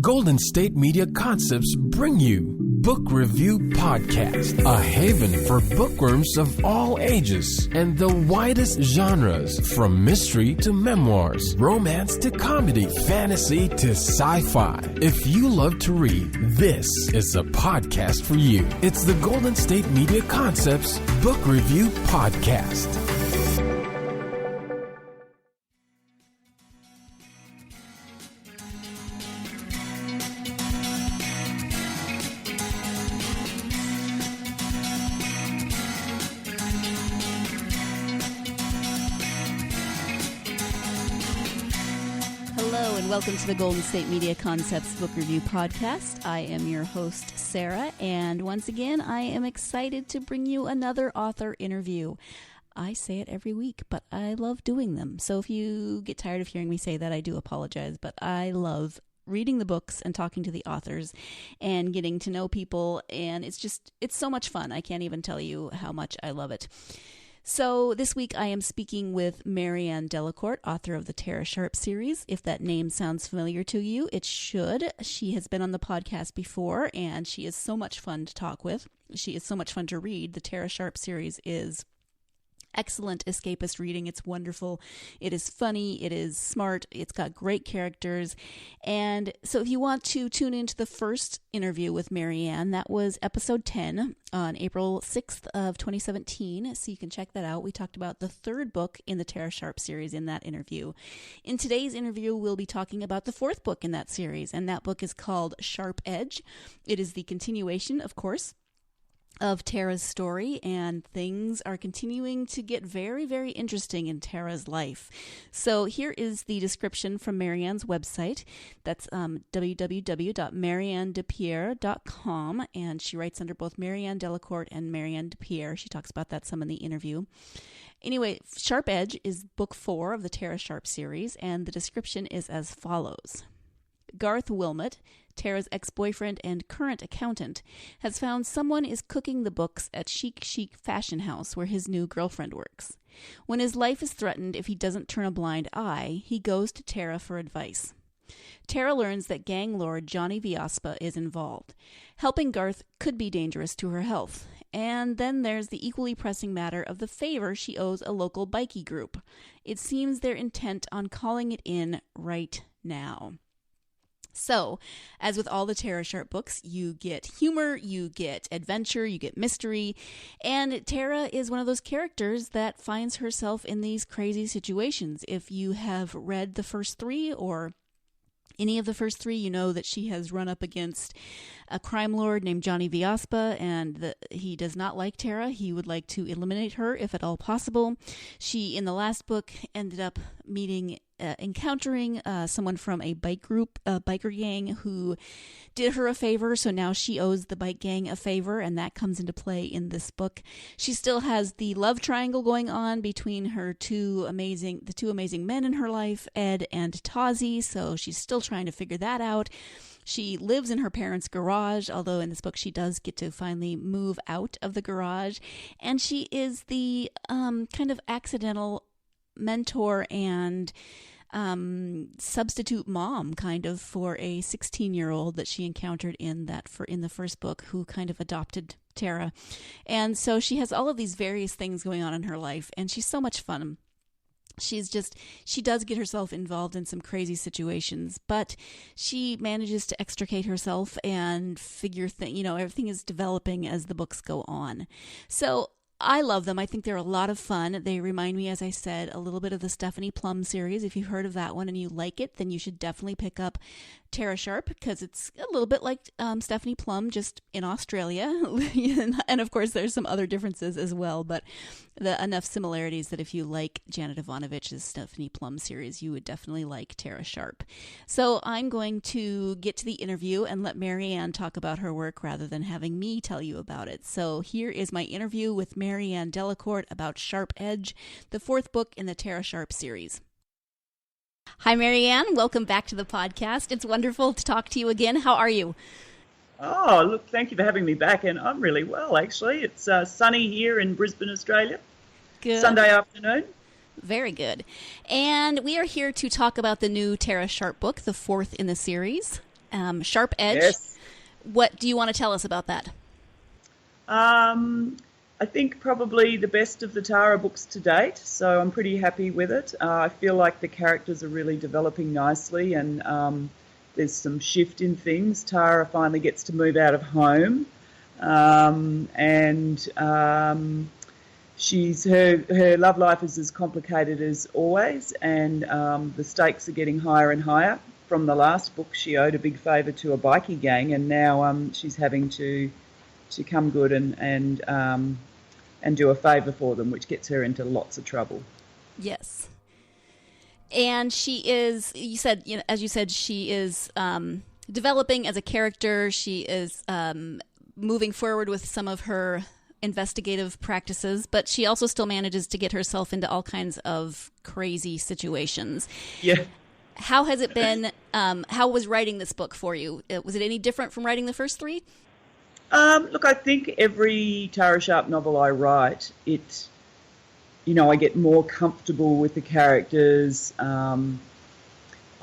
Golden State Media Concepts bring you Book Review Podcast, a haven for bookworms of all ages and the widest genres, from mystery to memoirs, romance to comedy, fantasy to sci-fi. If you love to read, this is a podcast for you. It's the Golden State Media Concepts Book Review Podcast. Welcome to the Golden State Media Concepts Book Review Podcast. I am your host, Sarah, and once again, I am excited to bring you another author interview. I say it every week, but I love doing them. So if you get tired of hearing me say that, I do apologize, but I love reading the books and talking to the authors and getting to know people, and it's so much fun. I can't even tell you how much I love it. So this week I am speaking with Marianne Delacourt, author of the Tara Sharp series. If that name sounds familiar to you, it should. She has been on the podcast before, and she is so much fun to talk with. She is so much fun to read. The Tara Sharp series is excellent escapist reading. It's wonderful. It is funny. It is smart. It's got great characters. And so if you want to tune into the first interview with Marianne, that was episode 10 on April 6th of 2017. So you can check that out. We talked about the third book in the Tara Sharp series in that interview. In today's interview, we'll be talking about the fourth book in that series. And that book is called Sharp Edge. It is the continuation, of course, of Tara's story, and things are continuing to get very, very interesting in Tara's life. So here is the description from Marianne's website. That's www.mariannedepierre.com, and she writes under both Marianne Delacourt and Marianne Depierre. She talks about that some in the interview. Anyway, Sharp Edge is book 4 of the Tara Sharp series, and the description is as follows. Garth Wilmot, Tara's ex-boyfriend and current accountant, has found someone is cooking the books at Chic Fashion House where his new girlfriend works. When his life is threatened if he doesn't turn a blind eye, he goes to Tara for advice. Tara learns that gang lord Johnny Viaspa is involved. Helping Garth could be dangerous to her health. And then there's the equally pressing matter of the favor she owes a local bikie group. It seems they're intent on calling it in right now. So, as with all the Tara Sharp books, you get humor, you get adventure, you get mystery, and Tara is one of those characters that finds herself in these crazy situations. If you have read the first 3 or any of the first 3, you know that she has run up against a crime lord named Johnny Viaspa, and he does not like Tara. He would like to eliminate her if at all possible. She, in the last book, ended up encountering someone from a biker gang who did her a favor, so now she owes the bike gang a favor, and that comes into play in this book. She still has the love triangle going on between the two amazing men in her life, Ed and Tazi, so she's still trying to figure that out. She lives in her parents' garage, although in this book she does get to finally move out of the garage, and she is the kind of accidental mentor and substitute mom kind of for a 16-year-old that she encountered in the first book, who kind of adopted Tara. And so she has all of these various things going on in her life, and she's so much fun. She does get herself involved in some crazy situations, but she manages to extricate herself and everything is developing as the books go on. So I love them. I think they're a lot of fun. They remind me, as I said, a little bit of the Stephanie Plum series. If you've heard of that one and you like it, then you should definitely pick up Tara Sharp, because it's a little bit like Stephanie Plum, just in Australia. And of course, there's some other differences as well, but enough similarities that if you like Janet Ivanovich's Stephanie Plum series, you would definitely like Tara Sharp. So I'm going to get to the interview and let Marianne talk about her work rather than having me tell you about it. So here is my interview with Marianne Delacourt about Sharp Edge, the fourth book in the Tara Sharp series. Hi, Marianne. Welcome back to the podcast. It's wonderful to talk to you again. How are you? Oh, look, thank you for having me back, and I'm really well, actually. It's sunny here in Brisbane, Australia. Good. Sunday afternoon. Very good. And we are here to talk about the new Tara Sharp book, the fourth in the series. Sharp Edge. Yes. What do you want to tell us about that? I think probably the best of the Tara books to date, so I'm pretty happy with it. I feel like the characters are really developing nicely, and there's some shift in things. Tara finally gets to move out of home, and her love life is as complicated as always, and the stakes are getting higher and higher. From the last book, she owed a big favour to a bikie gang, and now she's having to come good and do a favour for them, which gets her into lots of trouble. Yes. And she is, as you said, she is developing as a character. She is moving forward with some of her investigative practices, but she also still manages to get herself into all kinds of crazy situations. Yeah. How has it been? How was writing this book for you? Was it any different from writing the first three? Look, I think every Tara Sharp novel I write, I get more comfortable with the characters.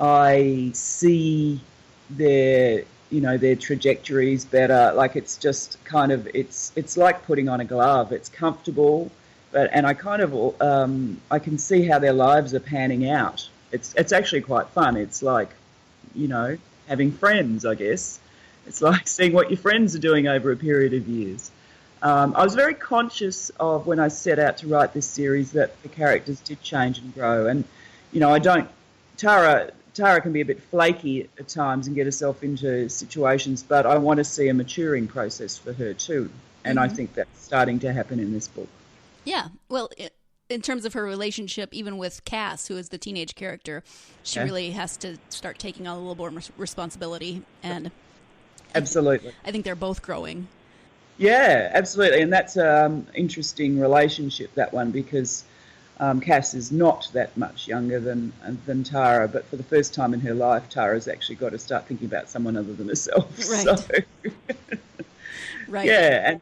I see their trajectories better. Like, it's just kind of, it's like putting on a glove. It's comfortable, and I kind of, I can see how their lives are panning out. It's actually quite fun. It's like, having friends, I guess. It's like seeing what your friends are doing over a period of years. I was very conscious of, when I set out to write this series, that the characters did change and grow. And, Tara can be a bit flaky at times and get herself into situations, but I want to see a maturing process for her too. And I think that's starting to happen in this book. Yeah. Well, in terms of her relationship, even with Cass, who is the teenage character, she really has to start taking on a little more responsibility. And absolutely, I think they're both growing. Yeah, absolutely. And that's an interesting relationship, that one, because Cass is not that much younger than Tara, but for the first time in her life, Tara's actually got to start thinking about someone other than herself. Right. So, right. Yeah,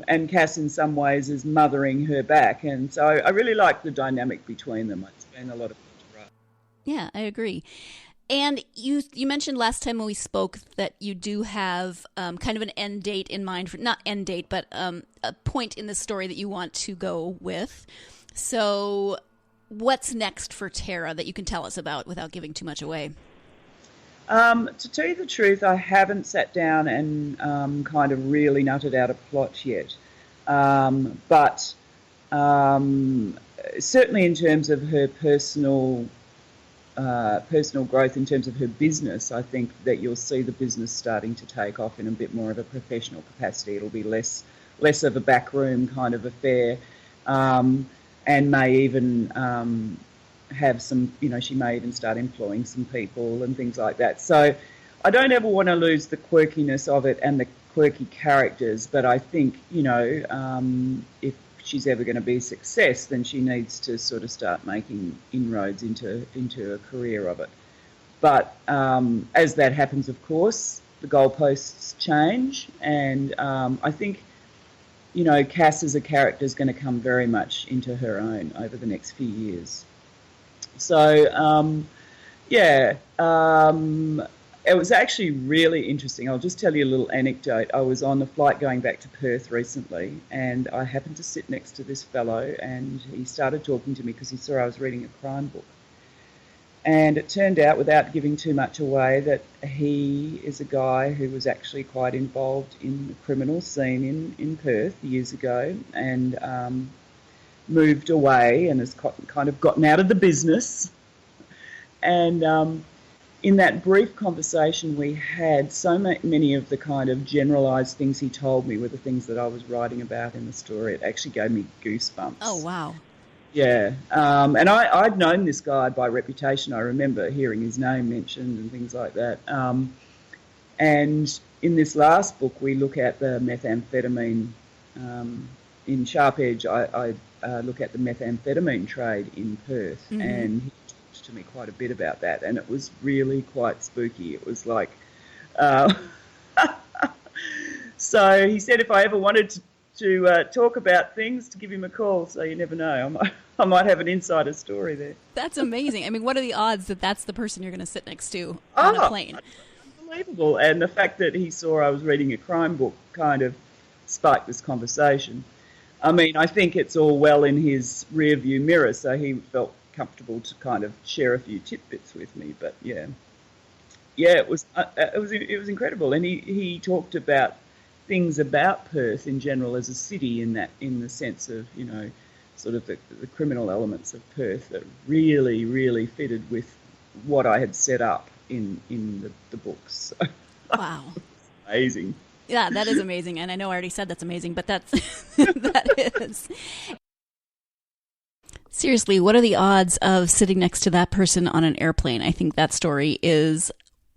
and Cass in some ways is mothering her back, and so I really like the dynamic between them. It's been a lot of fun to write. Yeah, I agree. And you mentioned last time when we spoke that you do have kind of an end date in mind, not end date, but a point in the story that you want to go with. So what's next for Tara that you can tell us about without giving too much away? To tell you the truth, I haven't sat down and kind of really nutted out a plot yet. But certainly in terms of her personal growth, in terms of her business, I think that you'll see the business starting to take off in a bit more of a professional capacity. It'll be less of a backroom kind of affair, and may even have some, she may even start employing some people and things like that. So I don't ever want to lose the quirkiness of it and the quirky characters, but I think, if she's ever going to be a success, then she needs to sort of start making inroads into a career of it. But as that happens, of course, the goalposts change, and I think, Cass as a character is going to come very much into her own over the next few years. So, it was actually really interesting. I'll just tell you a little anecdote. I was on a flight going back to Perth recently, and I happened to sit next to this fellow, and he started talking to me because he saw I was reading a crime book. And it turned out, without giving too much away, that he is a guy who was actually quite involved in the criminal scene in Perth years ago, and moved away and has kind of gotten out of the business. And in that brief conversation we had, so many of the kind of generalised things he told me were the things that I was writing about in the story. It actually gave me goosebumps. Oh, wow. Yeah. And I'd known this guy by reputation. I remember hearing his name mentioned and things like that. And in this last book, we look at the methamphetamine. In Sharp Edge, I look at the methamphetamine trade in Perth, and he talked to me quite a bit about that, and it was really quite spooky. It was like, so he said if I ever wanted to talk about things, to give him a call. So you never know, I might have an insider story there. That's amazing. I mean, what are the odds that that's the person you're going to sit next to on a plane? unbelievable. And the fact that he saw I was reading a crime book kind of sparked this conversation. I mean, I think it's all well in his rear view mirror, so he felt comfortable to kind of share a few tidbits with me. But yeah, it was incredible. And he talked about things about Perth in general as a city, in the sense of, you know, sort of the criminal elements of Perth that really, really fitted with what I had set up in the books. So, wow. Amazing. Yeah, that is amazing. And I know I already said that's amazing, but that is. Seriously, what are the odds of sitting next to that person on an airplane? I think that story is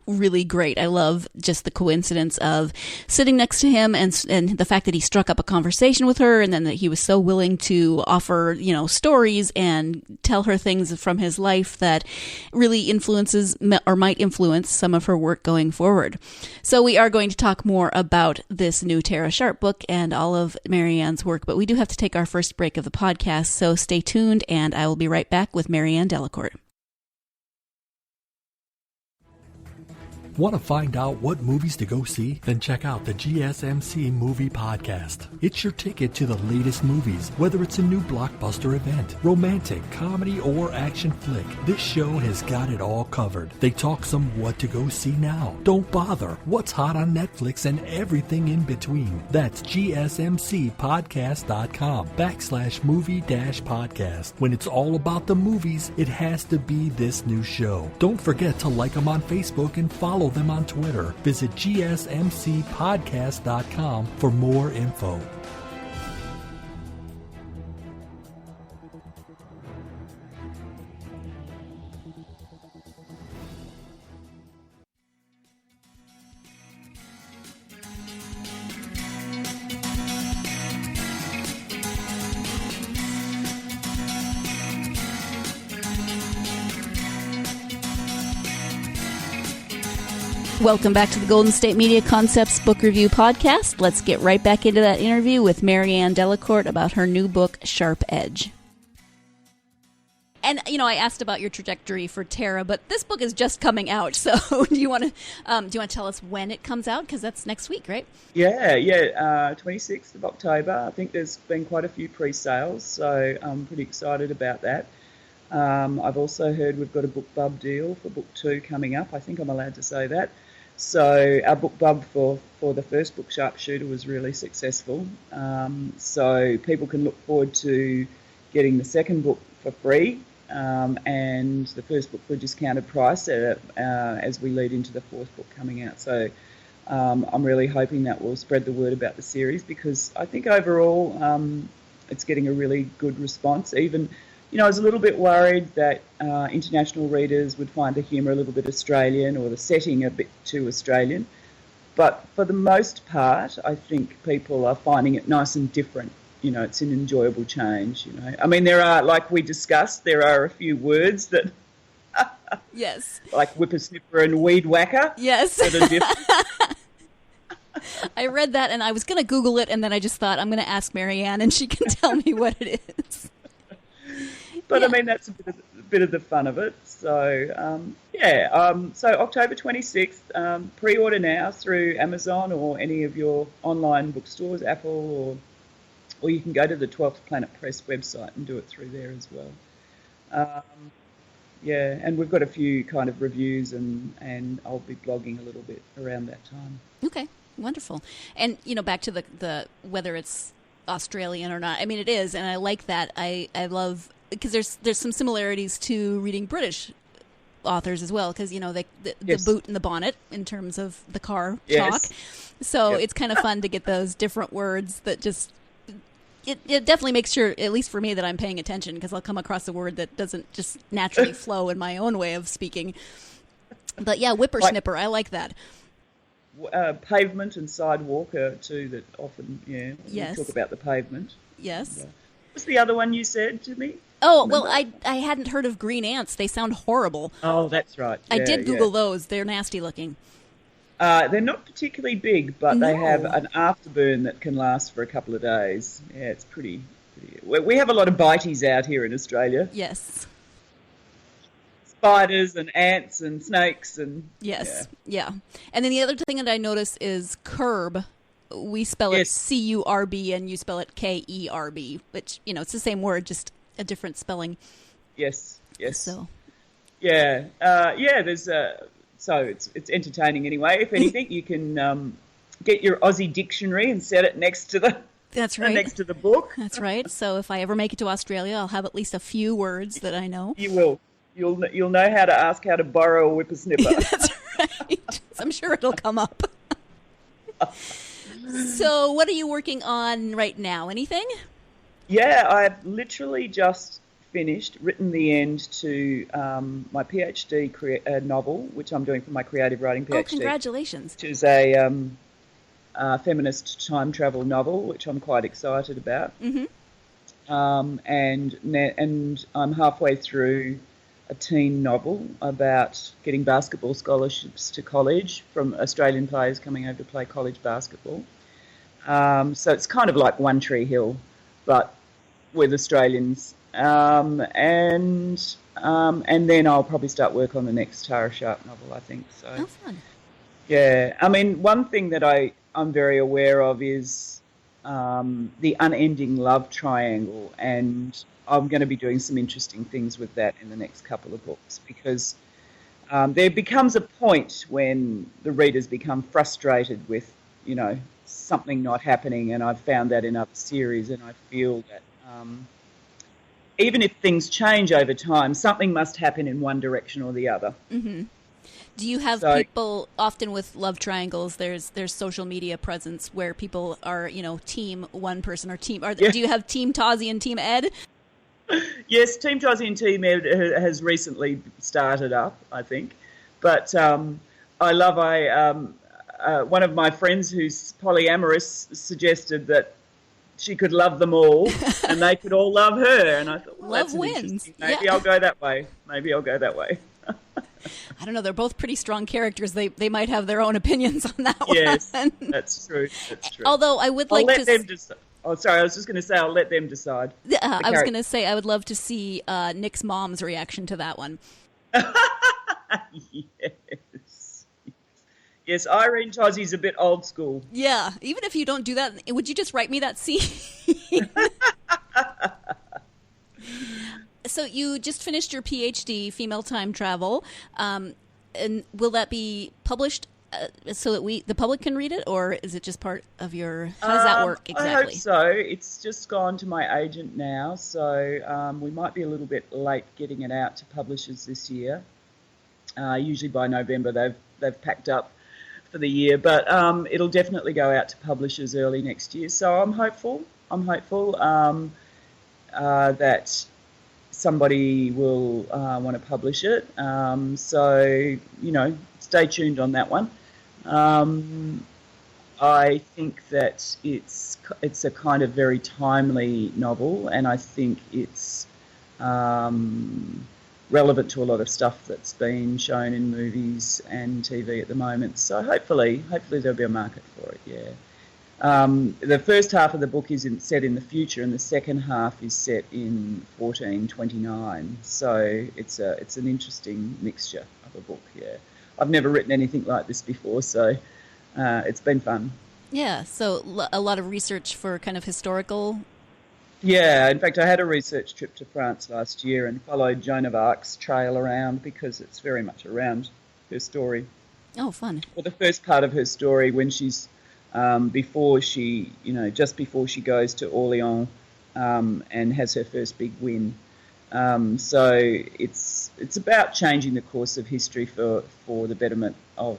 really great. I love just the coincidence of sitting next to him and the fact that he struck up a conversation with her, and then that he was so willing to offer, you know, stories and tell her things from his life that really influences or might influence some of her work going forward. So we are going to talk more about this new Tara Sharp book and all of Marianne's work, but we do have to take our first break of the podcast, so stay tuned and I will be right back with Marianne Delacourt. Want to find out what movies to go see? Then check out the GSMC Movie Podcast. It's your ticket to the latest movies, whether it's a new blockbuster event, romantic, comedy, or action flick. This show has got it all covered. They talk some what to go see now, don't bother, what's hot on Netflix, and everything in between. That's gsmcpodcast.com/movie-podcast. When it's all about the movies, it has to be this new show. Don't forget to like them on Facebook and follow them on Twitter. Visit gsmcpodcast.com for more info. Welcome back to the Golden State Media Concepts Book Review Podcast. Let's get right back into that interview with Marianne Delacourt about her new book, Sharp Edge. And, you know, I asked about your trajectory for Tara, but this book is just coming out. So do you want to tell us when it comes out? Because that's next week, right? Yeah, 26th of October. I think there's been quite a few pre-sales, so I'm pretty excited about that. I've also heard we've got a BookBub deal for book 2 coming up. I think I'm allowed to say that. So our BookBub for the first book, Sharpshooter, was really successful. So people can look forward to getting the second book for free and the first book for a discounted price as we lead into the fourth book coming out. So I'm really hoping that will spread the word about the series, because I think overall it's getting a really good response. Even, you know, I was a little bit worried that international readers would find the humour a little bit Australian or the setting a bit too Australian. But for the most part, I think people are finding it nice and different. You know, it's an enjoyable change, you know. I mean, there are, like we discussed, there are a few words that... Yes. Like whippersnipper and weed whacker. Yes. That are different. I read that and I was going to Google it, and then I just thought I'm going to ask Marianne and she can tell me what it is. But yeah. I mean, that's a bit of the fun of it. So, so October 26th, pre-order now through Amazon or any of your online bookstores, Apple, or you can go to the 12th Planet Press website and do it through there as well. And we've got a few kind of reviews and I'll be blogging a little bit around that time. Okay, wonderful. And, you know, back to the whether it's Australian or not, I mean, it is, and I like that. I love... because there's some similarities to reading British authors as well, because, you know, the Yes. boot and the bonnet in terms of the car Yes. talk. So Yep. it's kind of fun to get those different words that just... It definitely makes sure, at least for me, that I'm paying attention, because I'll come across a word that doesn't just naturally flow in my own way of speaking. But yeah, whippersnipper, I like that. Pavement and sidewalk are two that often, Yes. we talk about the pavement. Yes. What's the other one you said to me? Oh, well, I hadn't heard of green ants. They sound horrible. Oh, that's right. I Yeah, did Google those. They're nasty looking. They're not particularly big, but they No. have an afterburn that can last for a couple of days. Yeah, it's pretty. We have a lot of biteys out here in Australia. Yes. spiders and ants and snakes and yes, yeah. And then the other thing that I noticed is curb. We spell it C-U-R-B and you spell it K-E-R-B, which, you know, it's the same word, just a different spelling. Yes. So. Yeah. There's so it's entertaining anyway. If anything, you can get your Aussie dictionary and set it next to the That's right. next to the book. That's right. So if I ever make it to Australia, I'll have at least a few words that I know. You will. You'll know how to ask how to borrow a whippersnipper. That's right. I'm sure it'll come up. So what are you working on right now? Anything? Yeah, I've literally just written the end to my PhD novel, which I'm doing for my creative writing PhD. Oh, congratulations. Which is a feminist time travel novel, which I'm quite excited about. Mm-hmm. And I'm halfway through a teen novel about getting basketball scholarships to college from Australian players coming over to play college basketball. So it's kind of like One Tree Hill, but with Australians. And then I'll probably start work on the next Tara Sharp novel, I think. So. Oh, fun. Yeah, I mean, one thing that I'm very aware of is the unending love triangle, and I'm going to be doing some interesting things with that in the next couple of books, because there becomes a point when the readers become frustrated with, you know, something not happening, and I've found that in other series, and I feel that even if things change over time, something must happen in one direction or the other. Mm-hmm. Do you have people often with love triangles? There's social media presence where people are, you know, team one person or team. Do you have Team Tozzy and Team Ed? Yes, Team Tozzy and Team Ed has recently started up, I think. But one of my friends who's polyamorous suggested that she could love them all and they could all love her. And I thought, well, love that's wins. Maybe I'll go that way. I don't know. They're both pretty strong characters. They might have their own opinions on that one. Yes, that's true. Although I would like to... them decide. Oh, sorry. I was just going to say I'll let them decide. I was going to say I would love to see Nick's mom's reaction to that one. Yes, Irene Tozzy's a bit old school. Yeah. Even if you don't do that, would you just write me that scene? So you just finished your PhD, female time travel, and will that be published so that the public can read it, or is it just part of your? How does that work exactly? I hope so. It's just gone to my agent now, so we might be a little bit late getting it out to publishers this year. Usually by November they've packed up for the year, but it'll definitely go out to publishers early next year. So I'm hopeful that somebody will want to publish it. So, you know, stay tuned on that one. I think that it's a kind of very timely novel, and I think it's relevant to a lot of stuff that's been shown in movies and TV at the moment. So hopefully there'll be a market for it, yeah. The first half of the book is set in the future, and the second half is set in 1429. So it's an interesting mixture of a book. Yeah, I've never written anything like this before, so it's been fun. Yeah. So a lot of research for kind of historical. Yeah. In fact, I had a research trip to France last year and followed Joan of Arc's trail around because it's very much around her story. Oh, fun! Well, the first part of her story when she's just before she goes to Orleans and has her first big win. So it's about changing the course of history for the betterment of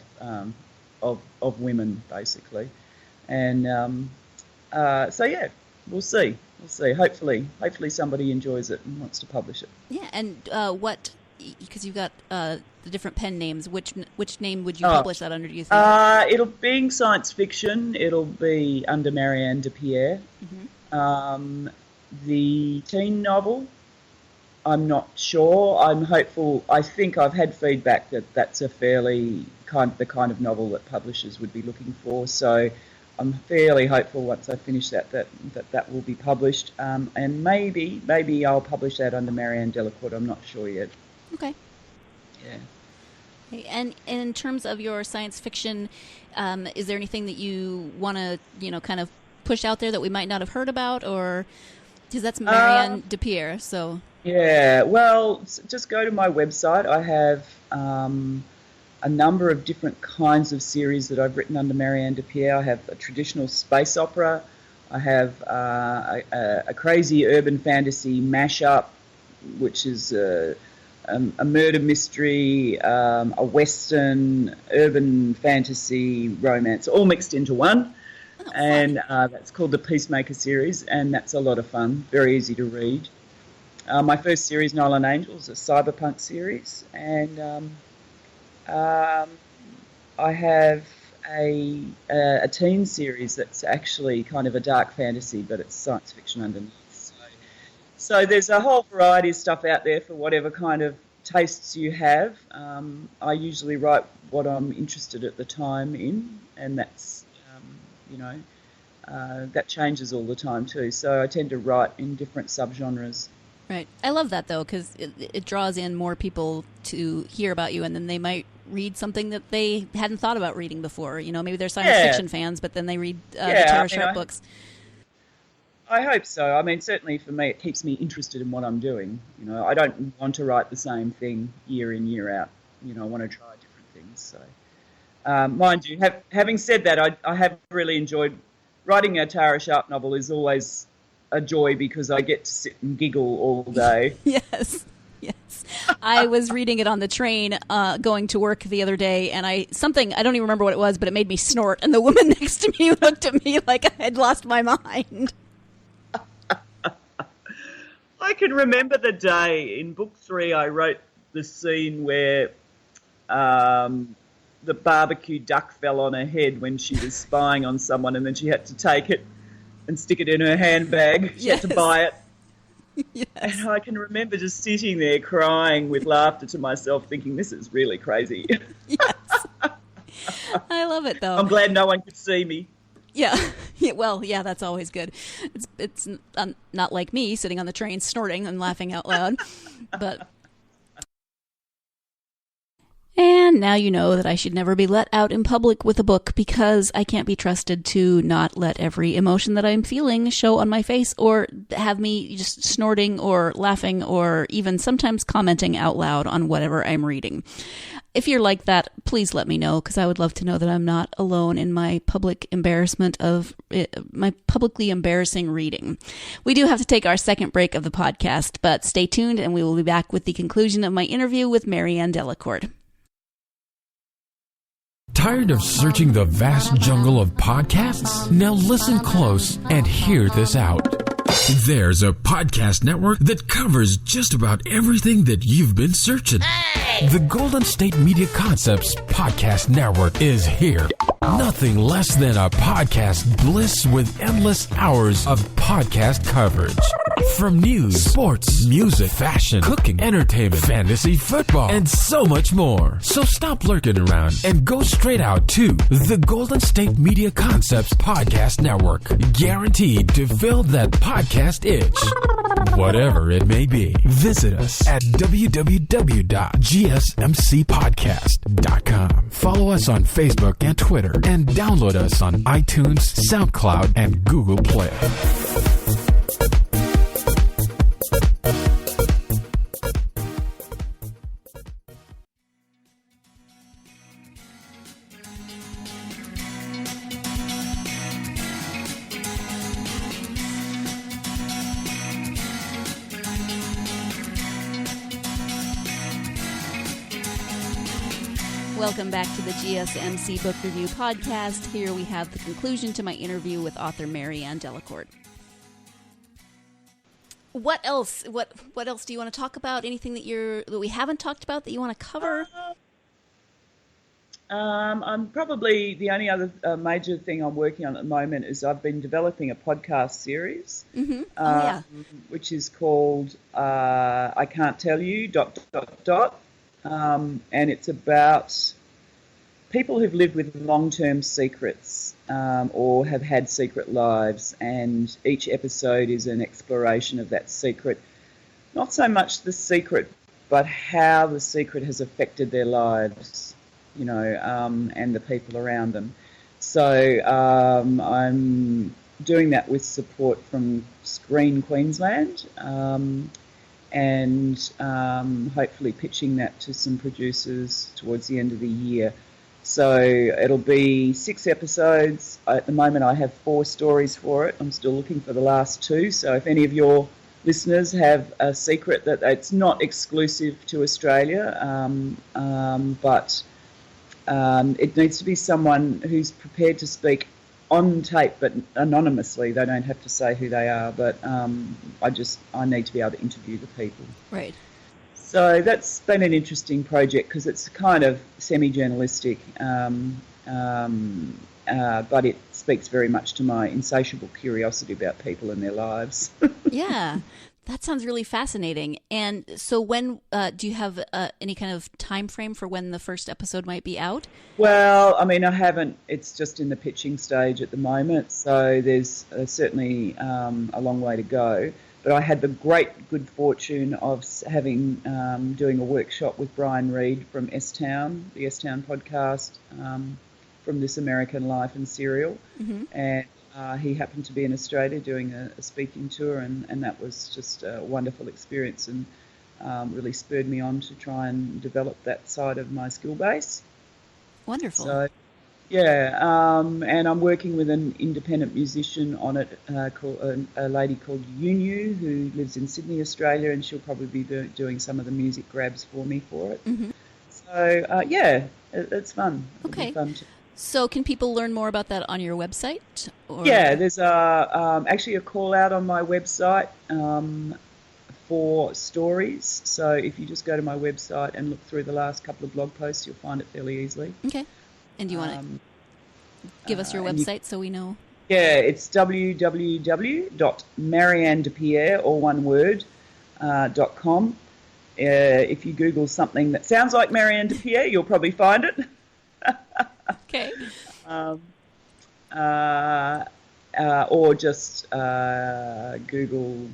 women, basically. And so yeah, we'll see. Hopefully somebody enjoys it and wants to publish it. Yeah, and because you've got the different pen names, which name would you publish that under, do you think? It'll being science fiction, it'll be under Marianne Delacourt. Mm-hmm. The teen novel, I'm not sure. I'm hopeful. I think I've had feedback that that's a fairly the kind of novel that publishers would be looking for. So I'm fairly hopeful once I finish that will be published. And maybe I'll publish that under Marianne Delacourt. I'm not sure yet. Okay. Yeah. And in terms of your science fiction, is there anything that you want to, kind of push out there that we might not have heard about, or because that's Marianne Delacourt, so. Yeah, well, just go to my website. I have a number of different kinds of series that I've written under Marianne Delacourt. I have a traditional space opera. I have a crazy urban fantasy mashup, which is a murder mystery, a western, urban fantasy, romance, all mixed into one. Oh, and that's called the Peacemaker series, and that's a lot of fun, very easy to read. My first series, Nolan Angels, a cyberpunk series, and I have a teen series that's actually kind of a dark fantasy, but it's science fiction underneath. So there's a whole variety of stuff out there for whatever kind of tastes you have. I usually write what I'm interested at the time in, and that's, that changes all the time too. So I tend to write in different subgenres. Right. I love that, though, because it draws in more people to hear about you, and then they might read something that they hadn't thought about reading before. Maybe they're science fiction fans, but then they read the Tara Sharp books. I hope so. I mean, certainly for me, it keeps me interested in what I'm doing. I don't want to write the same thing year in, year out. I want to try different things. So, mind you, having said that, I have really enjoyed writing a Tara Sharp novel. Is always a joy because I get to sit and giggle all day. Yes. I was reading it on the train going to work the other day, and I don't even remember what it was, but it made me snort, and the woman next to me looked at me like I had lost my mind. I can remember the day in book 3 I wrote the scene where the barbecue duck fell on her head when she was spying on someone, and then she had to take it and stick it in her handbag. She had to buy it. Yes. And I can remember just sitting there crying with laughter to myself, thinking, this is really crazy. Yes. I love it, though. I'm glad no one could see me. Yeah. Well, yeah, that's always good. It's not like me sitting on the train snorting and laughing out loud, but... And now you know that I should never be let out in public with a book, because I can't be trusted to not let every emotion that I'm feeling show on my face, or have me just snorting or laughing or even sometimes commenting out loud on whatever I'm reading. If you're like that, please let me know, because I would love to know that I'm not alone in my public embarrassment of my publicly embarrassing reading. We do have to take our second break of the podcast, but stay tuned and we will be back with the conclusion of my interview with Marianne Delacourt. Tired of searching the vast jungle of podcasts? Now listen close and hear this out. There's a podcast network that covers just about everything that you've been searching. Hey! The Golden State Media Concepts Podcast Network is here. Nothing less than a podcast bliss with endless hours of podcast coverage. From news, sports, music, fashion, cooking, entertainment, fantasy, football, and so much more. So stop lurking around and go straight out to the Golden State Media Concepts Podcast Network. Guaranteed to fill that podcast itch. Whatever it may be. Visit us at www.gsmcpodcast.com. Follow us on Facebook and Twitter, and download us on iTunes, SoundCloud, and Google Play. Welcome back to the GSMC Book Review Podcast. Here we have the conclusion to my interview with author Marianne Delacourt. What else? What else do you want to talk about? Anything that we haven't talked about that you want to cover? I'm probably the only other major thing I'm working on at the moment is I've been developing a podcast series, which is called I Can't Tell You ... and it's about people who've lived with long-term secrets or have had secret lives, and each episode is an exploration of that secret. Not so much the secret but how the secret has affected their lives, and the people around them. So I'm doing that with support from Screen Queensland, and hopefully pitching that to some producers towards the end of the year. So it'll be 6 episodes. At the moment I have 4 stories for it. I'm still looking for the last 2. So if any of your listeners have a secret that it's not exclusive to Australia, but it needs to be someone who's prepared to speak on tape but anonymously. They don't have to say who they are, but I need to be able to interview the people. Right. So that's been an interesting project because it's kind of semi-journalistic, but it speaks very much to my insatiable curiosity about people and their lives. Yeah, that sounds really fascinating. And so when do you have any kind of time frame for when the first episode might be out? Well, I mean, I haven't. It's just in the pitching stage at the moment, so there's certainly a long way to go. But I had the great good fortune of having doing a workshop with Brian Reed from S-Town, the S-Town podcast, from This American Life and Serial. Mm-hmm. And he happened to be in Australia doing a speaking tour, and that was just a wonderful experience, and really spurred me on to try and develop that side of my skill base. Wonderful. So, yeah, and I'm working with an independent musician on it, called a lady called Yunyu, who lives in Sydney, Australia, and she'll probably be doing some of the music grabs for me for it. Mm-hmm. So, yeah, it's fun. Okay. It'll be fun too. So can people learn more about that on your website? Or? Yeah, there's actually a call out on my website for stories. So if you just go to my website and look through the last couple of blog posts, you'll find it fairly easily. Okay. And do you want to give us your website so we know? Yeah, it's www.mariannedepierre, all one word, .com. If you Google something that sounds like Marianne Depierre, you'll probably find it. Okay. Or just Google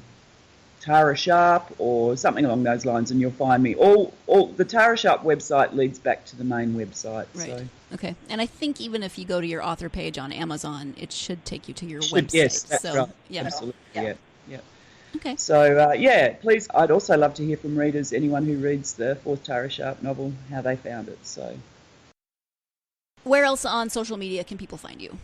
Tara Sharp or something along those lines, and you'll find me. All the Tara Sharp website leads back to the main website. Right. So. Okay. And I think even if you go to your author page on Amazon, it should take you to your website. Yes, that's so, right. Yeah. Absolutely. Yeah. Okay. So, yeah, please, I'd also love to hear from readers, anyone who reads the 4th Tara Sharp novel, how they found it. So, where else on social media can people find you?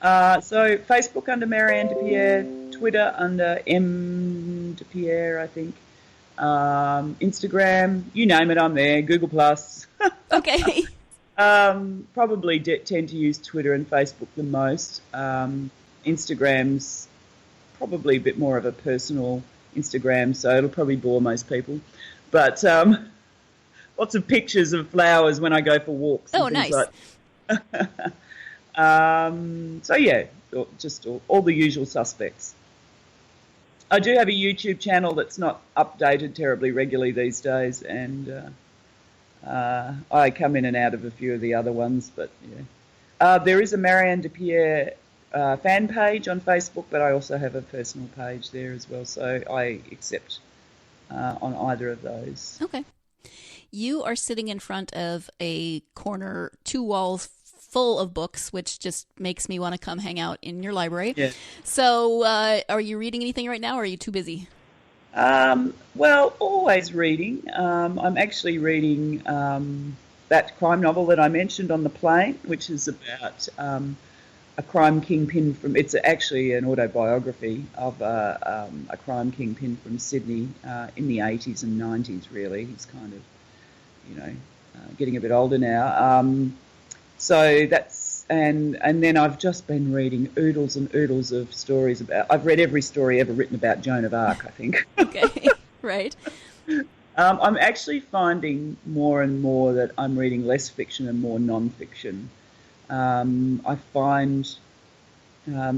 So Facebook under Marianne Depierre, Twitter under M Depierre, I think. Instagram, you name it, I'm there. Google Plus. Okay. Probably tend to use Twitter and Facebook the most. Instagram's probably a bit more of a personal Instagram, so it'll probably bore most people. But lots of pictures of flowers when I go for walks. And things nice. So yeah, just all the usual suspects. I do have a YouTube channel that's not updated terribly regularly these days, and I come in and out of a few of the other ones, but yeah. There is a Marianne Depierre fan page on Facebook, but I also have a personal page there as well, so I accept on either of those. Okay. You are sitting in front of a corner, 2 walls full of books, which just makes me want to come hang out in your library. Yeah. So are you reading anything right now, or are you too busy? Well, always reading. I'm actually reading that crime novel that I mentioned on the plane, which is about a crime kingpin from... It's actually an autobiography of a crime kingpin from Sydney in the 80s and 90s, really. He's kind of, getting a bit older now. So that's... And then I've just been reading oodles and oodles of stories about... I've read every story ever written about Joan of Arc, I think. Okay, right. I'm actually finding more and more that I'm reading less fiction and more non-fiction. I find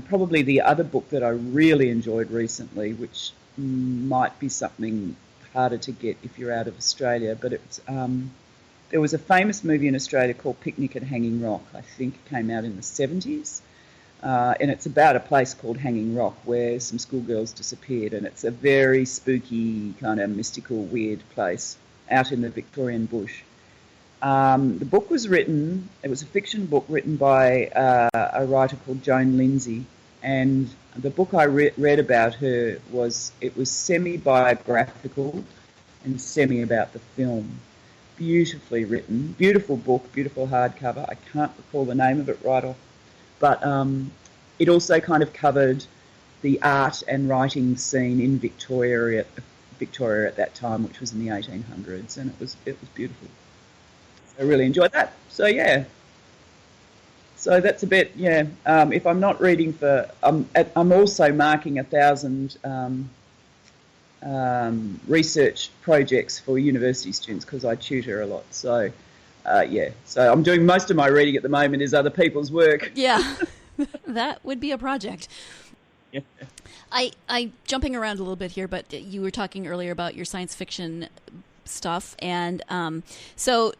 probably the other book that I really enjoyed recently, which might be something harder to get if you're out of Australia, but it's there was a famous movie in Australia called Picnic at Hanging Rock. I think it came out in the 70s, and it's about a place called Hanging Rock where some schoolgirls disappeared, and it's a very spooky, kind of mystical, weird place. out in the Victorian bush. The book was written, it was a fiction book written by a writer called Joan Lindsay, and the book I read about her was semi-biographical and semi about the film. Beautifully written, beautiful book, beautiful hardcover. I can't recall the name of it right off, but it also kind of covered the art and writing scene in Victoria at that time, which was in the 1800s, and it was beautiful. I really enjoyed that. So yeah. So that's a bit, yeah. If I'm not reading I'm also marking 1,000 research projects for university students because I tutor a lot. So yeah. So I'm doing most of my reading at the moment is other people's work. Yeah, that would be a project. Yeah. I jumping around a little bit here, but you were talking earlier about your science fiction stuff, and so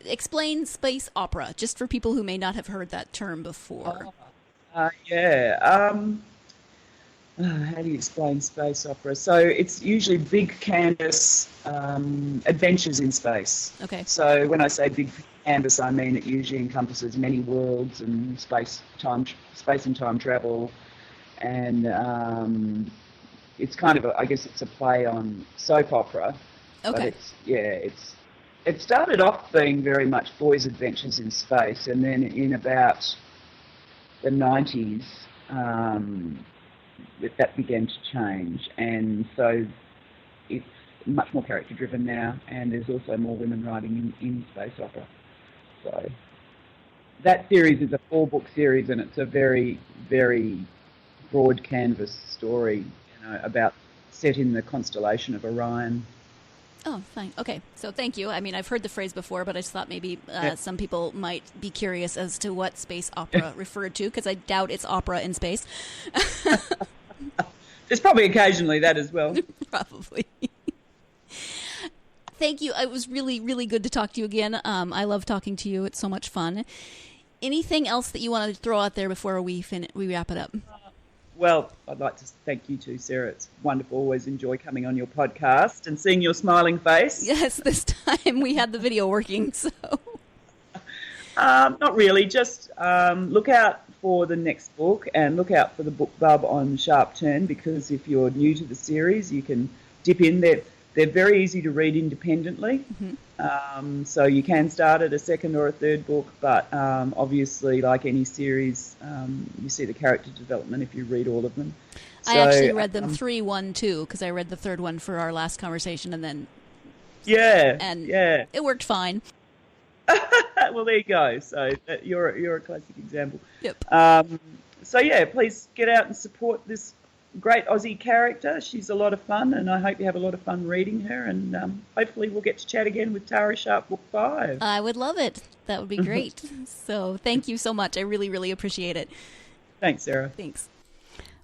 explain space opera, just for people who may not have heard that term before. Yeah. How do you explain space opera? So it's usually big canvas adventures in space. Okay. So when I say big canvas, I mean it usually encompasses many worlds and space and time travel, and it's kind of I guess it's a play on soap opera. Okay. But it started off being very much boys' adventures in space, and then in about the 90s, that began to change, and so it's much more character-driven now, and there's also more women writing in space opera. So that series is a 4-book series, and it's a very, very broad canvas story, about set in the constellation of Orion. Oh, fine. Okay. So thank you. I mean, I've heard the phrase before, but I just thought maybe some people might be curious as to what space opera referred to, because I doubt it's opera in space. There's probably occasionally that as well. Probably. Thank you. It was really, really good to talk to you again. I love talking to you. It's so much fun. Anything else that you wanted to throw out there before we wrap it up? Well, I'd like to thank you too, Sarah. It's wonderful. Always enjoy coming on your podcast and seeing your smiling face. Yes, this time we had the video working, so. Not really. Just look out for the next book and look out for the book Bub on Sharp Turn, because if you're new to the series, you can dip in there. They're very easy to read independently. Mm-hmm. So you can start at a second or a third book, but obviously, like any series, you see the character development if you read all of them. So, I actually read them 3, 1, 2, because I read the third one for our last conversation, and then it worked fine. Well, there you go. So you're a classic example. Yep. So yeah, please get out and support this great Aussie character. She's a lot of fun, and I hope you have a lot of fun reading her, and hopefully we'll get to chat again with Tara Sharp Book 5. I would love it. That would be great. So thank you so much. I really, really appreciate it. Thanks, Sarah. Thanks.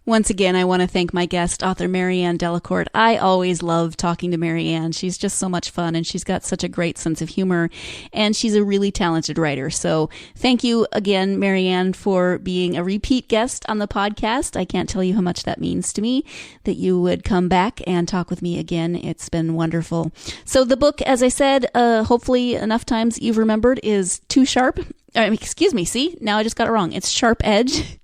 Once again, I want to thank my guest, author Marianne Delacourt. I always love talking to Marianne. She's just so much fun, and she's got such a great sense of humor, and she's a really talented writer. So thank you again, Marianne, for being a repeat guest on the podcast. I can't tell you how much that means to me, that you would come back and talk with me again. It's been wonderful. So the book, as I said, hopefully enough times you've remembered, is Too Sharp. Excuse me, see? Now I just got it wrong. It's Sharp Edge.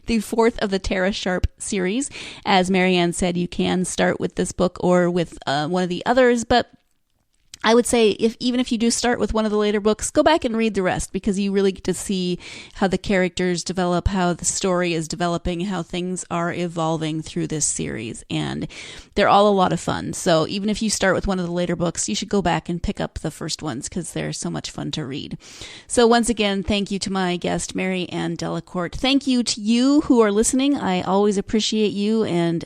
The 4th of the Tara Sharp series. As Marianne said, you can start with this book or with one of the others, but I would say even if you do start with one of the later books, go back and read the rest, because you really get to see how the characters develop, how the story is developing, how things are evolving through this series. And they're all a lot of fun. So even if you start with one of the later books, you should go back and pick up the first ones, because they're so much fun to read. So once again, thank you to my guest, Marianne Delacourt. Thank you to you who are listening. I always appreciate you. And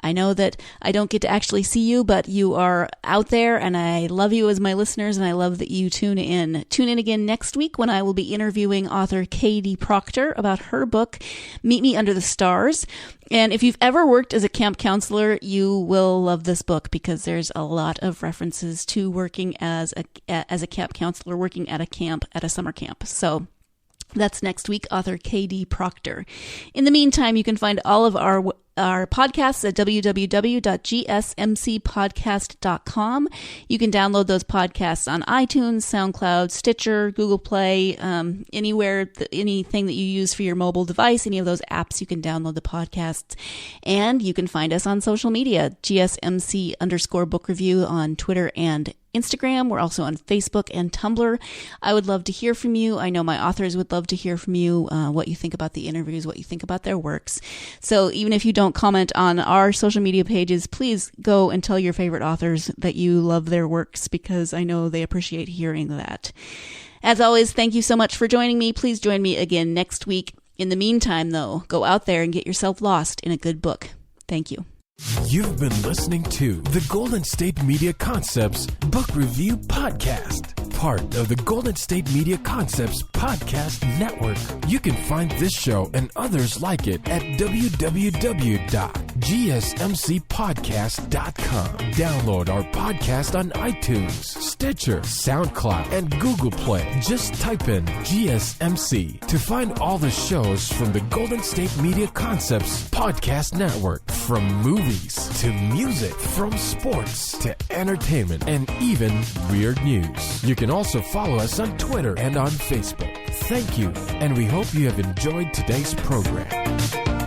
I know that I don't get to actually see you, but you are out there, and I love you as my listeners, and I love that you tune in. Tune in again next week when I will be interviewing author Katie Proctor about her book, Meet Me Under the Stars. And if you've ever worked as a camp counselor, you will love this book, because there's a lot of references to working as a camp counselor, working at a summer camp. So that's next week, author Katie Proctor. In the meantime, you can find all of our our podcasts at www.gsmcpodcast.com. You can download those podcasts on iTunes, SoundCloud, Stitcher, Google Play, anywhere, anything that you use for your mobile device, any of those apps, you can download the podcasts. And you can find us on social media, GSMC_book review on Twitter and Instagram. We're also on Facebook and Tumblr. I would love to hear from you. I know my authors would love to hear from you, what you think about the interviews, what you think about their works. So even if you don't comment on our social media pages, please go and tell your favorite authors that you love their works, because I know they appreciate hearing that. As always, thank you so much for joining me. Please join me again next week. In the meantime, though, go out there and get yourself lost in a good book. Thank you. You've been listening to the Golden State Media Concepts Book Review Podcast, part of the Golden State Media Concepts Podcast Network. You can find this show and others like it at www.gsmcpodcast.com. Download our podcast on iTunes, Stitcher, SoundCloud, and Google Play. Just type in GSMC to find all the shows from the Golden State Media Concepts Podcast Network, from movies to music, from sports to entertainment, and even weird news. You can also follow us on Twitter and on Facebook. Thank you, and we hope you have enjoyed today's program.